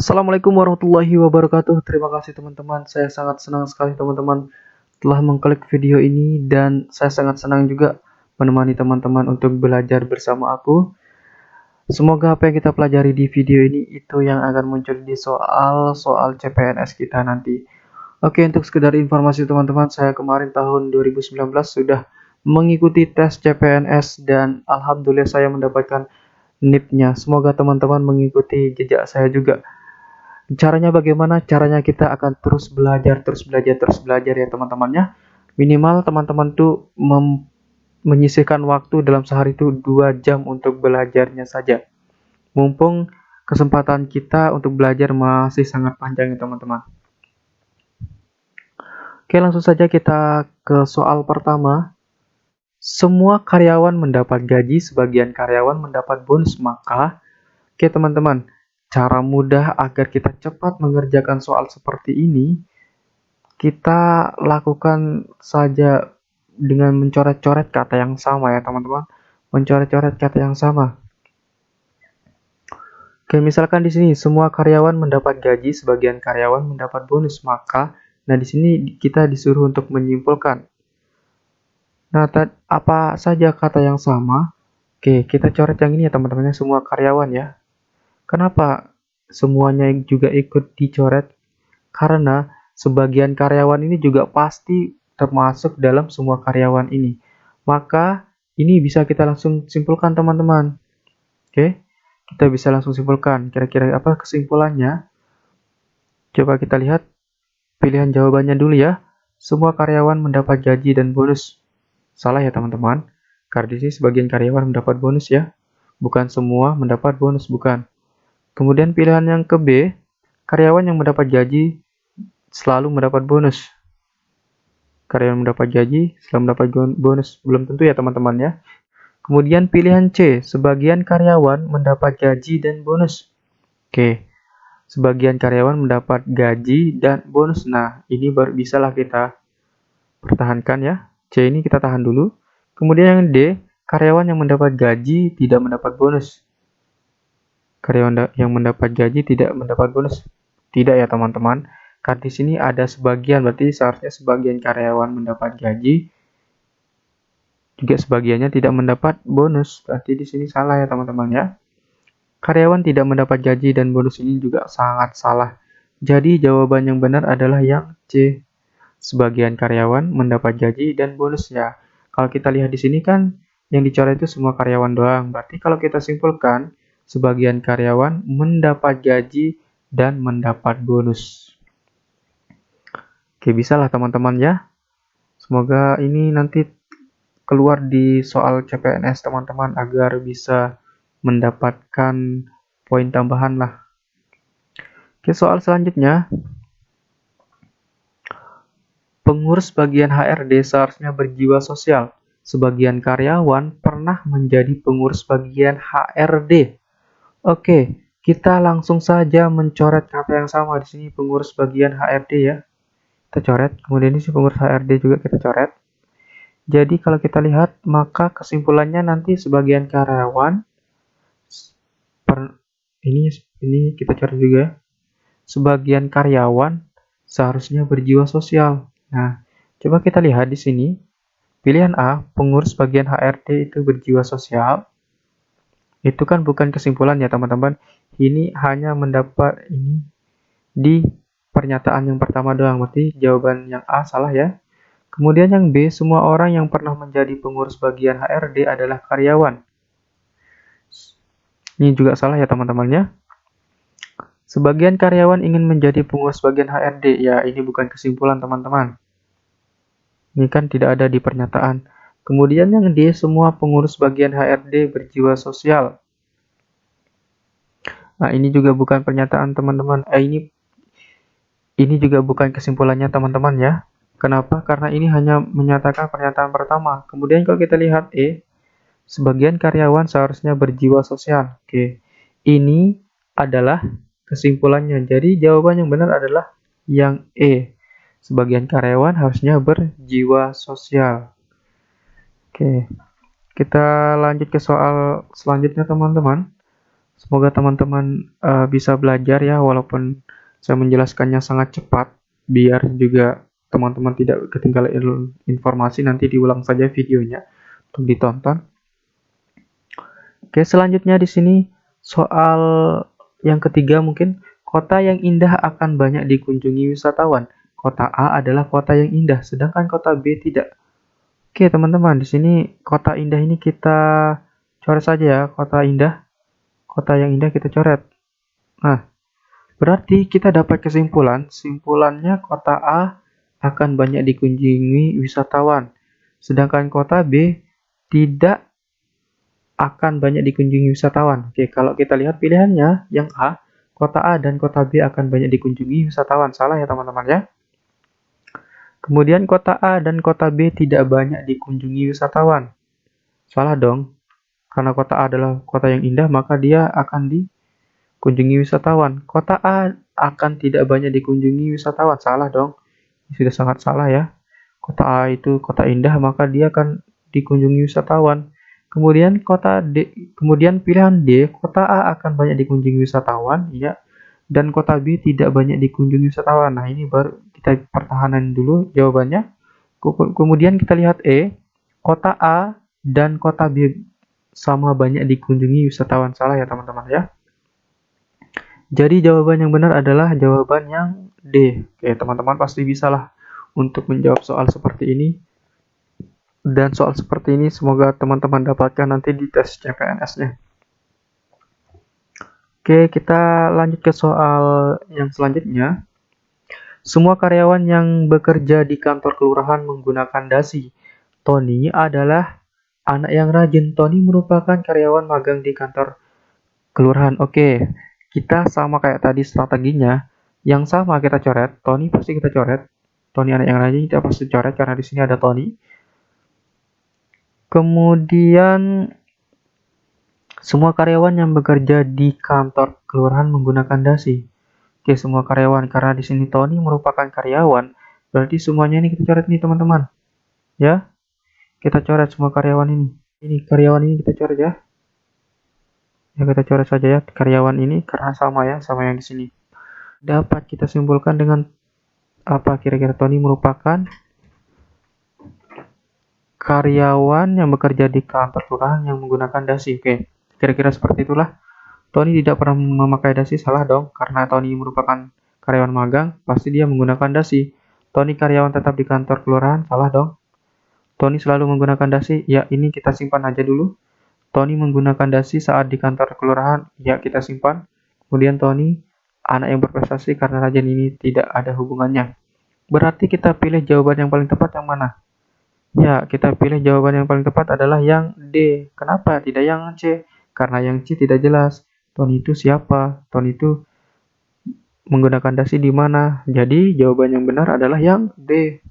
Assalamualaikum warahmatullahi wabarakatuh. Terima kasih teman-teman. Saya sangat senang sekali teman-teman telah mengklik video ini dan saya sangat senang juga menemani teman-teman untuk belajar bersama aku. Semoga apa yang kita pelajari di video ini itu yang akan muncul di soal CPNS kita nanti. Oke, untuk sekedar informasi teman-teman, saya kemarin tahun 2019 sudah mengikuti tes CPNS dan alhamdulillah saya mendapatkan NIP-nya. Semoga teman-teman mengikuti jejak saya juga. Caranya bagaimana? Caranya kita akan terus belajar, terus belajar ya teman-temannya. Minimal teman-teman tuh menyisihkan waktu dalam sehari itu 2 jam untuk belajarnya saja. Mumpung kesempatan kita untuk belajar masih sangat panjang ya teman-teman. Oke, langsung saja kita ke soal pertama. Semua karyawan mendapat gaji, sebagian karyawan mendapat bonus. Maka, oke teman-teman, cara mudah agar kita cepat mengerjakan soal seperti ini, kita lakukan saja dengan mencoret-coret kata yang sama ya teman-teman. Mencoret-coret kata yang sama. Oke, misalkan di sini semua karyawan mendapat gaji, sebagian karyawan mendapat bonus. Maka, nah di sini kita disuruh untuk menyimpulkan. Nah, apa saja kata yang sama? Oke, kita coret yang ini ya teman-teman, semua karyawan ya. Kenapa semuanya juga ikut dicoret? Karena sebagian karyawan ini juga pasti termasuk dalam semua karyawan ini. Maka ini bisa kita langsung simpulkan teman-teman. Oke, kita bisa langsung simpulkan. Kira-kira apa kesimpulannya? Coba kita lihat pilihan jawabannya dulu ya. Semua karyawan mendapat gaji dan bonus. Salah ya teman-teman. Karena di sini sebagian karyawan mendapat bonus ya. Bukan semua mendapat bonus, bukan. Kemudian pilihan yang ke B, karyawan yang mendapat gaji selalu mendapat bonus. Karyawan mendapat gaji selalu mendapat bonus. Belum tentu ya teman-teman ya. Kemudian pilihan C, sebagian karyawan mendapat gaji dan bonus. Oke, sebagian karyawan mendapat gaji dan bonus. Nah, ini baru bisalah kita pertahankan ya. C ini kita tahan dulu. Kemudian yang D, karyawan yang mendapat gaji tidak mendapat bonus. Karyawan yang mendapat gaji tidak mendapat bonus. Tidak ya teman-teman. Karena di sini ada sebagian, berarti seharusnya sebagian karyawan mendapat gaji, juga sebagiannya tidak mendapat bonus. Berarti di sini salah ya teman-teman ya. Karyawan tidak mendapat gaji dan bonus ini juga sangat salah. Jadi jawaban yang benar adalah yang C. Sebagian karyawan mendapat gaji dan bonus ya. Kalau kita lihat di sini kan yang dicoret itu semua karyawan doang. Berarti kalau kita simpulkan, sebagian karyawan mendapat gaji dan mendapat bonus. Oke, bisa lah teman-teman ya. Semoga ini nanti keluar di soal CPNS teman-teman agar bisa mendapatkan poin tambahan lah. Oke, soal selanjutnya. Pengurus bagian HRD seharusnya berjiwa sosial. Sebagian karyawan pernah menjadi pengurus bagian HRD. Oke, kita langsung saja mencoret kata yang sama di sini, pengurus bagian HRD ya. Kita coret, kemudian di sini pengurus HRD juga kita coret. Jadi kalau kita lihat, maka kesimpulannya nanti sebagian karyawan ini kita coret juga. Sebagian karyawan seharusnya berjiwa sosial. Nah, coba kita lihat di sini. Pilihan A, pengurus bagian HRD itu berjiwa sosial. Itu kan bukan kesimpulan ya teman-teman. Ini hanya mendapat ini di pernyataan yang pertama doang. Berarti jawaban yang A salah ya. Kemudian yang B, semua orang yang pernah menjadi pengurus bagian HRD adalah karyawan. Ini juga salah ya teman-teman ya. Sebagian karyawan ingin menjadi pengurus bagian HRD. Ya, ini bukan kesimpulan teman-teman. Ini kan tidak ada di pernyataan. Kemudian yang D, semua pengurus bagian HRD berjiwa sosial. Nah, ini juga bukan pernyataan teman-teman. Ini juga bukan kesimpulannya teman-teman ya. Kenapa? Karena ini hanya menyatakan pernyataan pertama. Kemudian kalau kita lihat E, sebagian karyawan seharusnya berjiwa sosial. Oke, ini adalah kesimpulannya. Jadi jawaban yang benar adalah yang E. Sebagian karyawan harusnya berjiwa sosial. Oke, kita lanjut ke soal selanjutnya teman-teman. Semoga teman-teman bisa belajar ya, walaupun saya menjelaskannya sangat cepat, biar juga teman-teman tidak ketinggalan informasi. Nanti diulang saja videonya untuk ditonton. Oke, selanjutnya di sini soal yang ketiga mungkin, kota yang indah akan banyak dikunjungi wisatawan. Kota A adalah kota yang indah, sedangkan kota B tidak. Oke, teman-teman, di sini kota indah ini kita coret saja ya, kota indah. Kota yang indah kita coret. Nah, berarti kita dapat kesimpulannya kota A akan banyak dikunjungi wisatawan, sedangkan kota B tidak akan banyak dikunjungi wisatawan. Oke, kalau kita lihat pilihannya yang A, kota A dan kota B akan banyak dikunjungi wisatawan. Salah ya teman-teman ya. Kemudian kota A dan kota B tidak banyak dikunjungi wisatawan. Salah dong. Karena kota A adalah kota yang indah, maka dia akan dikunjungi wisatawan. Kota A akan tidak banyak dikunjungi wisatawan. Salah dong. Sudah sangat salah ya. Kota A itu kota indah, maka dia akan dikunjungi wisatawan. Kemudian kemudian pilihan D, kota A akan banyak dikunjungi wisatawan, ya. Dan kota B tidak banyak dikunjungi wisatawan. Nah, ini baru kita pertahanan dulu jawabannya. Kemudian kita lihat E, kota A dan kota B sama banyak dikunjungi wisatawan. Salah ya teman-teman ya. Jadi jawaban yang benar adalah jawaban yang D. Oke, teman-teman pasti bisa lah untuk menjawab soal seperti ini. Dan soal seperti ini semoga teman-teman dapatkan nanti di tes CPNS-nya. Oke, kita lanjut ke soal yang selanjutnya. Semua karyawan yang bekerja di kantor kelurahan menggunakan dasi. Tony adalah anak yang rajin. Tony merupakan karyawan magang di kantor kelurahan. Oke, kita sama kayak tadi strateginya. Yang sama kita coret. Tony pasti kita coret. Tony anak yang rajin kita pasti coret karena di sini ada Tony. Kemudian semua karyawan yang bekerja di kantor kelurahan menggunakan dasi. Oke, semua karyawan, karena di sini Tony merupakan karyawan, berarti semuanya ini kita coret nih teman-teman. Ya, kita coret semua karyawan ini. Ini karyawan ini kita coret ya. Ya, kita coret saja ya karyawan ini karena sama ya, sama yang di sini. Dapat kita simpulkan dengan apa kira-kira? Tony merupakan karyawan yang bekerja di kantor kelurahan yang menggunakan dasi. Oke, kira-kira seperti itulah. Tony tidak pernah memakai dasi, salah dong, karena Tony merupakan karyawan magang, pasti dia menggunakan dasi. Tony karyawan tetap di kantor kelurahan, salah dong. Tony selalu menggunakan dasi, ya ini kita simpan aja dulu. Tony menggunakan dasi saat di kantor kelurahan, ya kita simpan. Kemudian Tony, anak yang berprestasi karena rajin, ini tidak ada hubungannya. Berarti kita pilih jawaban yang paling tepat yang mana? Ya, kita pilih jawaban yang paling tepat adalah yang D. Kenapa? Tidak yang C. Karena yang C tidak jelas. Tony itu siapa? Tony itu menggunakan dasi di mana? Jadi, jawaban yang benar adalah yang D.